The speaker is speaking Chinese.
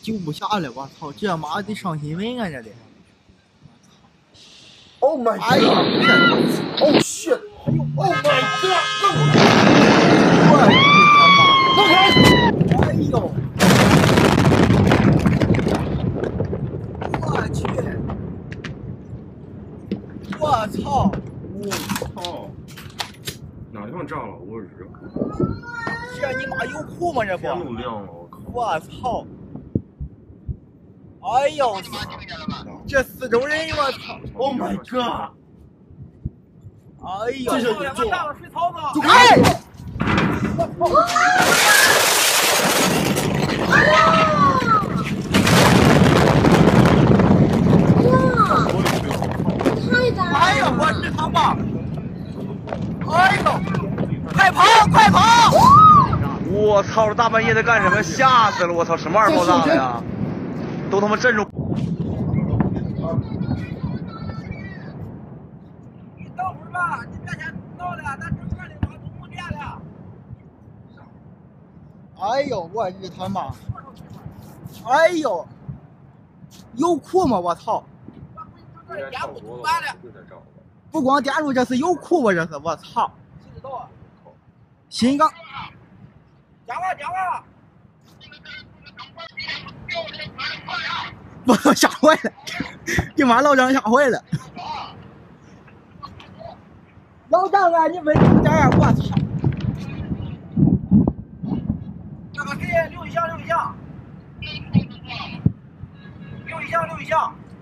救不下了，我操！这妈得上新闻啊，这得。Oh my god！ 哎呀，Oh shit！ Oh my god！ 我日他妈！走开！哎呦！我去！我操！我操！哪地方炸了？我日！这你妈有库吗？这不？天都亮了，我靠！我操！哎呦！这四周人，我操 ！Oh my god！ 哎呦！这是宇宙！水槽子！走开！太大了！哎呦，我日他妈！哎呦！快跑！快跑！我操！这大半夜的干什么？吓死了！我操！什么玩意儿爆炸了呀？都他妈镇住！你等会儿吧，你别先闹了，咱整个的把东木电了。哎呦，我日他妈！哎呦，有库吗？我操！不光电路，这是有库吧？这是我操！新港。加吧加吧！我操，吓坏了！给妈老张吓坏了！老张啊，你稳住点啊！我操！那个谁，留一下，留一下，留一下，留一下。